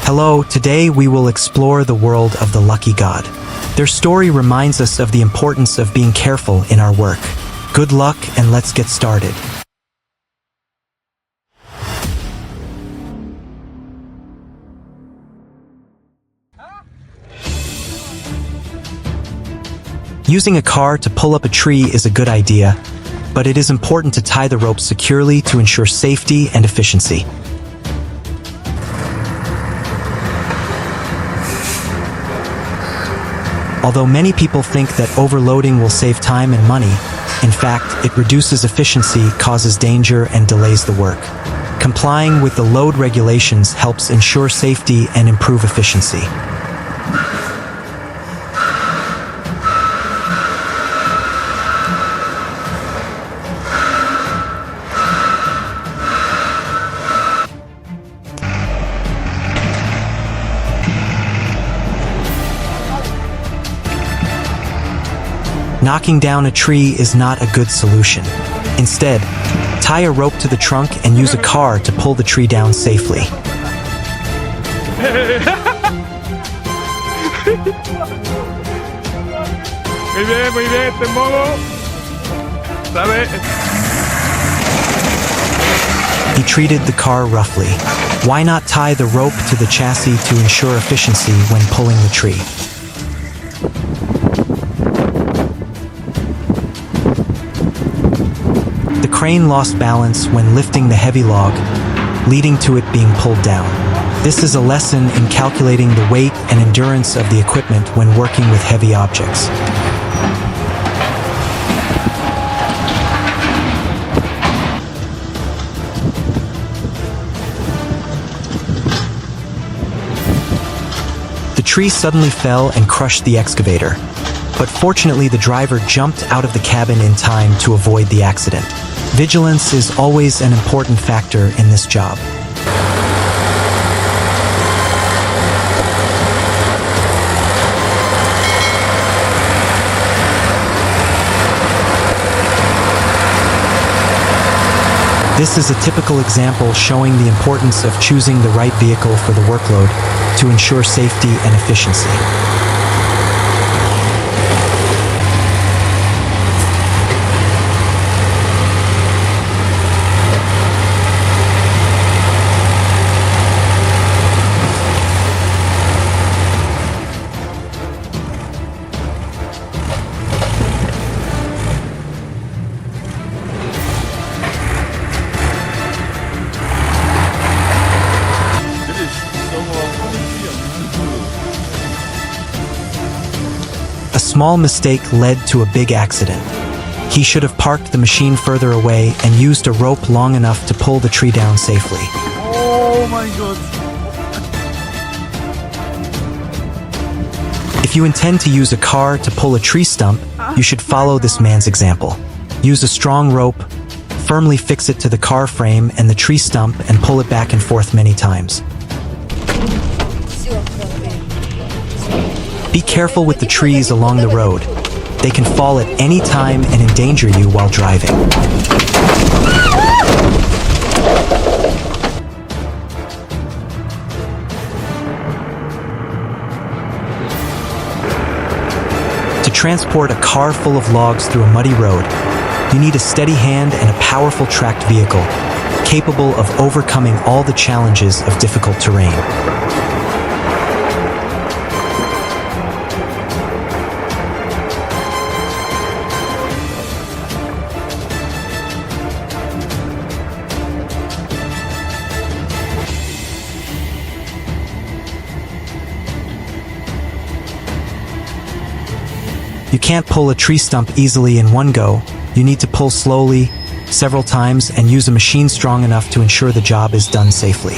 Hello, today we will explore the world of the lucky god. Their story reminds us of the importance of being careful in our work. Good luck, and let's get started. Using a car to pull up a tree is a good idea, but it is important to tie the rope securely to ensure safety and efficiency. Although many people think that overloading will save time and money, in fact, it reduces efficiency, causes danger, and delays the work. Complying with the load regulations helps ensure safety and improve efficiency. Knocking down a tree is not a good solution. Instead, tie a rope to the trunk and use a car to pull the tree down safely. Muy bien, te modo. ¿Sabe? He treated the car roughly. Why not tie the rope to the chassis to ensure efficiency when pulling the tree? The crane lost balance when lifting the heavy log, leading to it being pulled down. This is a lesson in calculating the weight and endurance of the equipment when working with heavy objects. The tree suddenly fell and crushed the excavator, but fortunately the driver jumped out of the cabin in time to avoid the accident. Vigilance is always an important factor in this job. This is a typical example showing the importance of choosing the right vehicle for the workload to ensure safety and efficiency. A small mistake led to a big accident. He should have parked the machine further away and used a rope long enough to pull the tree down safely. Oh my god. If you intend to use a car to pull a tree stump, you should follow this man's example. Use a strong rope, firmly fix it to the car frame and the tree stump, and pull it back and forth many times. Be careful with the trees along the road. They can fall at any time and endanger you while driving. To transport a car full of logs through a muddy road, you need a steady hand and a powerful tracked vehicle, capable of overcoming all the challenges of difficult terrain. You can't pull a tree stump easily in one go. You need to pull slowly, several times, and use a machine strong enough to ensure the job is done safely.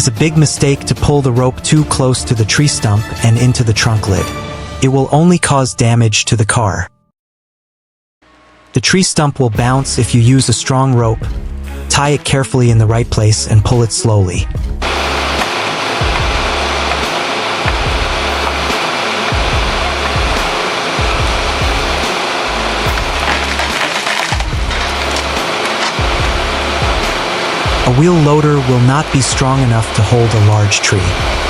is a big mistake to pull the rope too close to the tree stump and into the trunk lid. It will only cause damage to the car. The tree stump will bounce if you use a strong rope. Tie it carefully in the right place and pull it slowly. A wheel loader will not be strong enough to hold a large tree.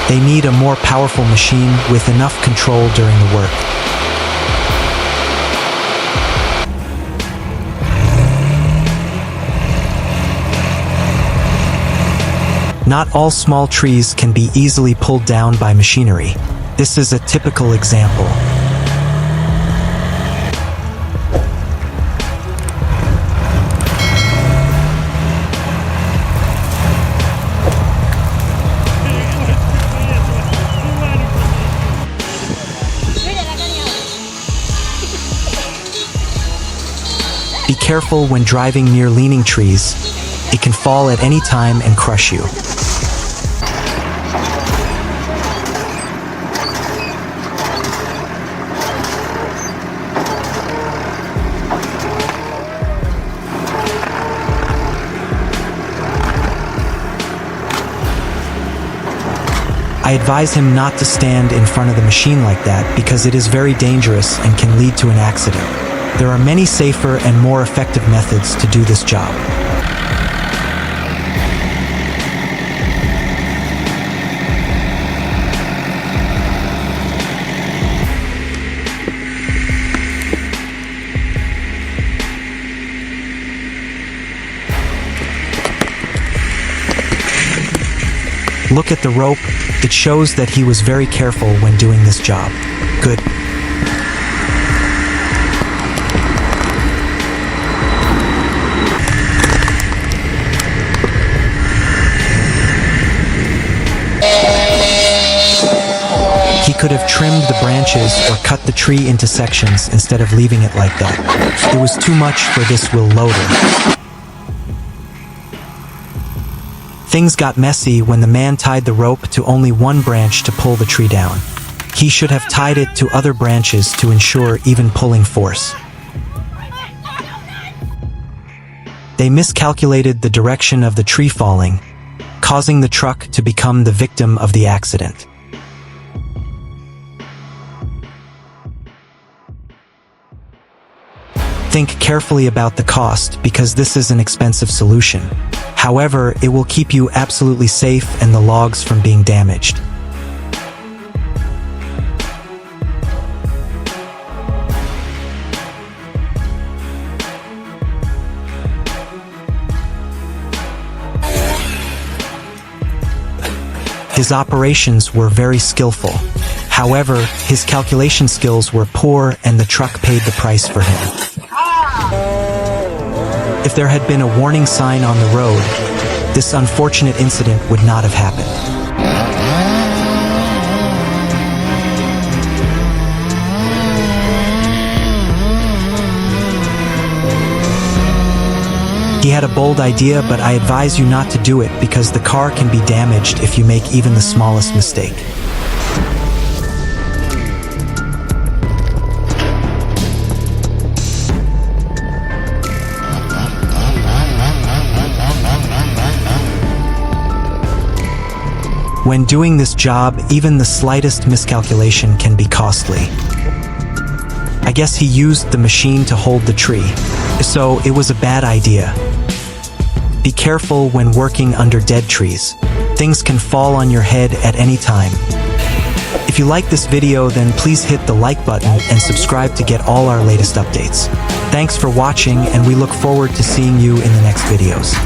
They need a more powerful machine with enough control during the work. Not all small trees can be easily pulled down by machinery. This is a typical example. Be careful when driving near leaning trees. It can fall at any time and crush you. I advise him not to stand in front of the machine like that because it is very dangerous and can lead to an accident. There are many safer and more effective methods to do this job. Look at the rope. It shows that he was very careful when doing this job. Good. He could have trimmed the branches or cut the tree into sections instead of leaving it like that. It was too much for this wheel loader. Things got messy when the man tied the rope to only one branch to pull the tree down. He should have tied it to other branches to ensure even pulling force. They miscalculated the direction of the tree falling, causing the truck to become the victim of the accident. Think carefully about the cost because this is an expensive solution. However, it will keep you absolutely safe and the logs from being damaged. His operations were very skillful. However, his calculation skills were poor and the truck paid the price for him. If there had been a warning sign on the road, this unfortunate incident would not have happened. He had a bold idea, but I advise you not to do it because the car can be damaged if you make even the smallest mistake. When doing this job, even the slightest miscalculation can be costly. I guess he used the machine to hold the tree, so it was a bad idea. Be careful when working under dead trees. Things can fall on your head at any time. If you like this video, then please hit the like button and subscribe to get all our latest updates. Thanks for watching, and we look forward to seeing you in the next videos.